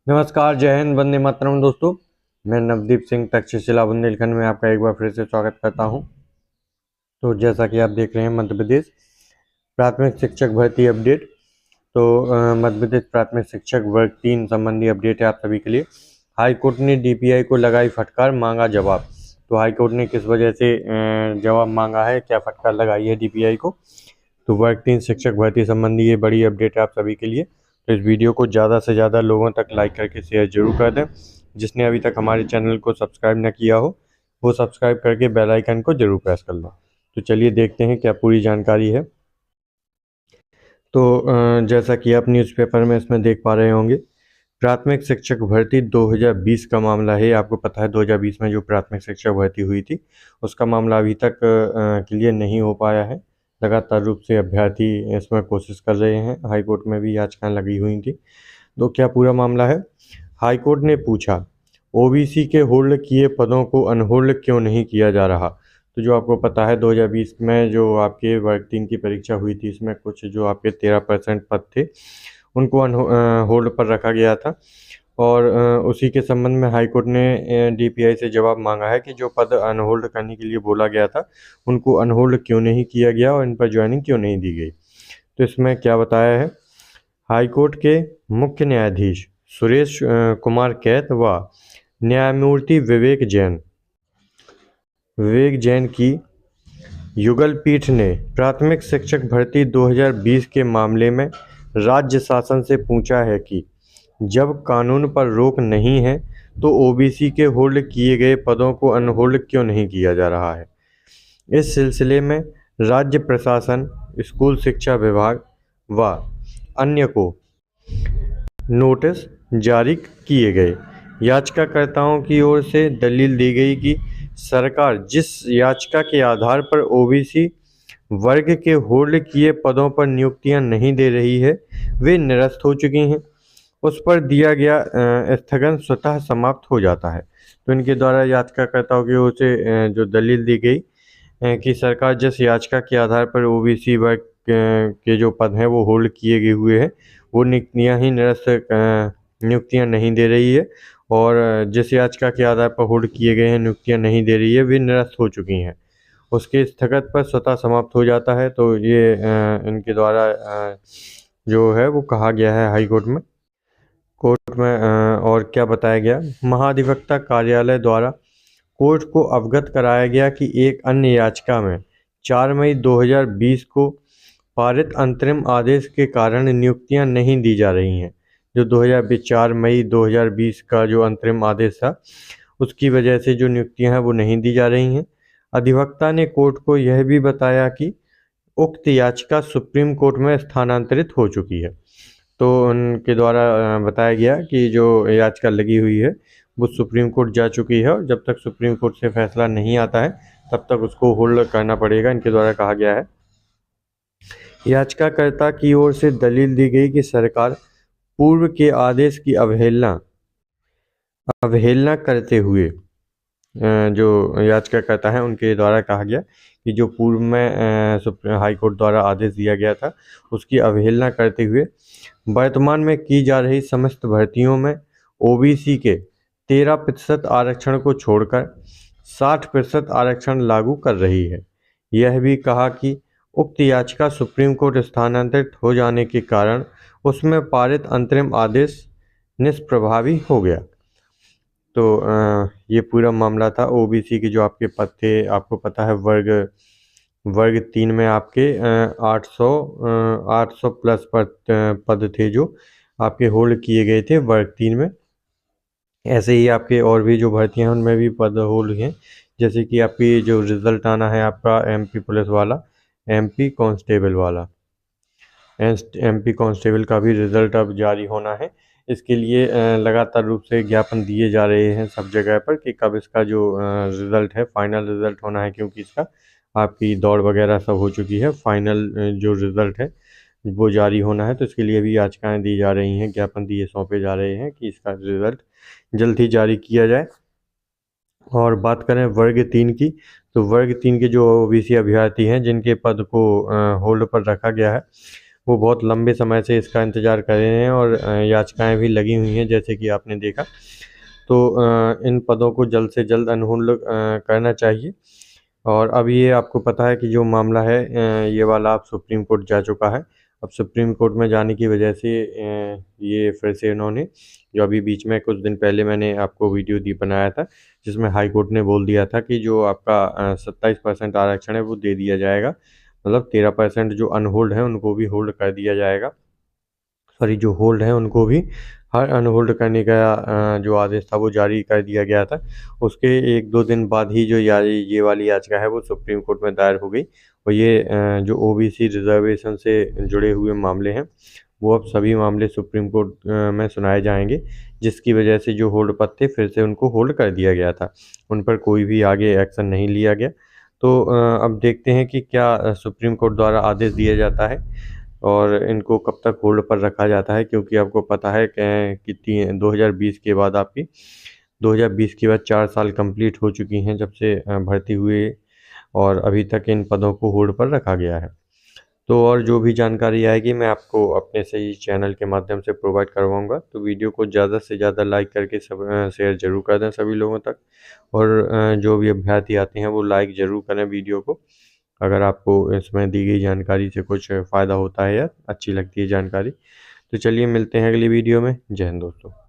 नमस्कार, जय हिंद, वंदे मातरम दोस्तों। मैं नवदीप सिंह तक्षशिला बुंदेलखंड में आपका एक बार फिर से स्वागत करता हूं। तो जैसा कि आप देख रहे हैं मध्य प्रदेश प्राथमिक शिक्षक भर्ती अपडेट। तो मध्य प्रदेश प्राथमिक शिक्षक वर्ग 3 संबंधी अपडेट है आप सभी के लिए। हाई कोर्ट ने डीपीआई को लगाई फटकार, मांगा जवाब। तो हाई कोर्ट ने किस वजह से जवाब मांगा है, क्या फटकार लगाई है डीपीआई को, तो वर्ग 3 शिक्षक भर्ती संबंधी ये बड़ी अपडेट है आप सभी के लिए। तो इस वीडियो को ज़्यादा से ज़्यादा लोगों तक लाइक करके शेयर जरूर कर दें। जिसने अभी तक हमारे चैनल को सब्सक्राइब न किया हो वो सब्सक्राइब करके बेल आइकन को जरूर प्रेस कर लो। तो चलिए देखते हैं क्या पूरी जानकारी है। तो जैसा कि आप न्यूज़पेपर में इसमें देख पा रहे होंगे, प्राथमिक शिक्षक भर्ती 2020 का मामला है। आपको पता है 2020 में जो प्राथमिक शिक्षक भर्ती हुई थी उसका मामला अभी तक क्लियर नहीं हो पाया है। लगातार रूप से अभ्यर्थी इसमें कोशिश कर रहे हैं, हाई कोर्ट में भी याचिकाएं लगी हुई थी। तो क्या पूरा मामला है? हाई कोर्ट ने पूछा, ओबीसी के होल्ड किए पदों को अनहोल्ड क्यों नहीं किया जा रहा। तो जो आपको पता है 2020 में जो आपके वर्ग 3 की परीक्षा हुई थी, इसमें कुछ जो आपके 13% पद थे उनको होल्ड पर रखा गया था। और उसी के संबंध में हाई कोर्ट ने डीपीआई से जवाब मांगा है कि जो पद अनहोल्ड करने के लिए बोला गया था उनको अनहोल्ड क्यों नहीं किया गया और इन पर ज्वाइनिंग क्यों नहीं दी गई। तो इसमें क्या बताया है, हाई कोर्ट के मुख्य न्यायाधीश सुरेश कुमार कैत व न्यायमूर्ति विवेक जैन की युगल पीठ ने प्राथमिक शिक्षक भर्ती 2020 के मामले में राज्य शासन से पूछा है कि जब कानून पर रोक नहीं है तो ओबीसी के होल्ड किए गए पदों को अनहोल्ड क्यों नहीं किया जा रहा है। इस सिलसिले में राज्य प्रशासन, स्कूल शिक्षा विभाग व अन्य को नोटिस जारी किए गए। याचिकाकर्ताओं की ओर से दलील दी गई कि सरकार जिस याचिका के आधार पर ओबीसी वर्ग के होल्ड किए पदों पर नियुक्तियां नहीं दे रही है वे निरस्त हो चुकी हैं। उस पर दिया गया स्थगन स्वतः समाप्त हो जाता है। तो इनके द्वारा याचिकाकर्ताओं की ओर से जो दलील दी गई कि सरकार जिस याचिका के आधार पर ओबीसी वर्ग के जो पद हैं वो होल्ड किए गए हुए हैं वो नियुक्तियाँ ही निरस्त नियुक्तियाँ नहीं दे रही है, और जिस याचिका के आधार पर होल्ड किए गए हैं नियुक्तियाँ नहीं दे रही है वे निरस्त हो चुकी हैं। उसके स्थगन पर स्वतः समाप्त हो जाता है। तो ये इनके द्वारा जो है वो कहा गया है हाई कोर्ट में। और क्या बताया गया, महाधिवक्ता कार्यालय द्वारा कोर्ट को अवगत कराया गया कि एक अन्य याचिका में 4 मई 2020 को पारित अंतरिम आदेश के कारण नियुक्तियां नहीं दी जा रही हैं। जो 4 मई 2020 का जो अंतरिम आदेश था उसकी वजह से जो नियुक्तियां हैं वो नहीं दी जा रही हैं। अधिवक्ता ने कोर्ट को यह भी बताया कि उक्त याचिका सुप्रीम कोर्ट में स्थानांतरित हो चुकी है। तो उनके द्वारा बताया गया कि जो याचिका लगी हुई है वो सुप्रीम कोर्ट जा चुकी है, और जब तक सुप्रीम कोर्ट से फैसला नहीं आता है तब तक उसको होल्ड करना पड़ेगा, इनके द्वारा कहा गया है। याचिकाकर्ता की ओर से दलील दी गई कि सरकार पूर्व के आदेश की अवहेलना करते हुए जो याचिकाकर्ता है उनके द्वारा कहा गया कि जो पूर्व में हाई कोर्ट द्वारा आदेश दिया गया था उसकी अवहेलना करते हुए वर्तमान में की जा रही समस्त भर्तियों में ओबीसी के 13% आरक्षण को छोड़कर 60% आरक्षण लागू कर रही है। यह भी कहा कि उक्त याचिका सुप्रीम कोर्ट स्थानांतरित हो जाने के कारण उसमें पारित अंतरिम आदेश निष्प्रभावी हो गया। तो ये पूरा मामला था ओबीसी के जो आपके पद थे। आपको पता है वर्ग 3 में आपके 800 प्लस पद थे जो आपके होल्ड किए गए थे वर्ग 3 में। ऐसे ही आपके और भी जो भर्तियां हैं उनमें भी पद होल्ड हैं, जैसे कि आपकी जो रिजल्ट आना है आपका एमपी पुलिस वाला, एमपी कांस्टेबल वाला, एमपी कांस्टेबल का भी रिजल्ट अब जारी होना है। इसके लिए लगातार रूप से ज्ञापन दिए जा रहे हैं सब जगह पर कि कब इसका जो रिजल्ट है फाइनल रिजल्ट होना है, क्योंकि इसका आपकी दौड़ वगैरह सब हो चुकी है। फाइनल जो रिजल्ट है वो जारी होना है, तो इसके लिए भी याचिकाएं दी जा रही हैं, ज्ञापन दिए सौंपे जा रहे हैं कि इसका रिजल्ट जल्द ही जारी किया जाए। और बात करें वर्ग 3 की, तो वर्ग 3 के जो ओबीसी अभ्यर्थी हैं जिनके पद को होल्ड पर रखा गया है वो बहुत लंबे समय से इसका इंतज़ार कर रहे हैं और याचिकाएं भी लगी हुई हैं, जैसे कि आपने देखा। तो इन पदों को जल्द से जल्द अनहोल्ड करना चाहिए। और अब ये आपको पता है कि जो मामला है ये वाला अब सुप्रीम कोर्ट जा चुका है। अब सुप्रीम कोर्ट में जाने की वजह से ये फिर से इन्होंने, जो अभी बीच में कुछ दिन पहले मैंने आपको वीडियो बनाया था, जिसमें हाई कोर्ट ने बोल दिया था कि जो आपका 27% आरक्षण है वो दे दिया जाएगा, मतलब 13% जो अनहोल्ड है उनको भी होल्ड कर दिया जाएगा। सॉरी, जो होल्ड है उनको भी हर अनहोल्ड करने का जो आदेश था वो जारी कर दिया गया था। उसके 1-2 दिन बाद ही जो ये वाली याचिका है वो सुप्रीम कोर्ट में दायर हो गई। और ये जो ओबीसी रिजर्वेशन से जुड़े हुए मामले हैं वो अब सभी मामले सुप्रीम कोर्ट में सुनाए जाएंगे, जिसकी वजह से जो होल्ड पर थे फिर से उनको होल्ड कर दिया गया था, उन पर कोई भी आगे एक्शन नहीं लिया गया। तो अब देखते हैं कि क्या सुप्रीम कोर्ट द्वारा आदेश दिया जाता है और इनको कब तक होल्ड पर रखा जाता है, क्योंकि आपको पता है कि 2020 के बाद 2020 के बाद 4 साल कंप्लीट हो चुकी हैं जब से भर्ती हुए, और अभी तक इन पदों को होल्ड पर रखा गया है। तो और जो भी जानकारी आएगी मैं आपको अपने से ही चैनल के माध्यम से प्रोवाइड करवाऊंगा। तो वीडियो को ज़्यादा से ज़्यादा लाइक करके सब शेयर ज़रूर कर दें सभी लोगों तक। और जो भी अभ्यर्थी आते हैं वो लाइक ज़रूर करें वीडियो को, अगर आपको इसमें दी गई जानकारी से कुछ फ़ायदा होता है या अच्छी लगती है जानकारी। तो चलिए मिलते हैं अगली वीडियो में। जय हिंद दोस्तों।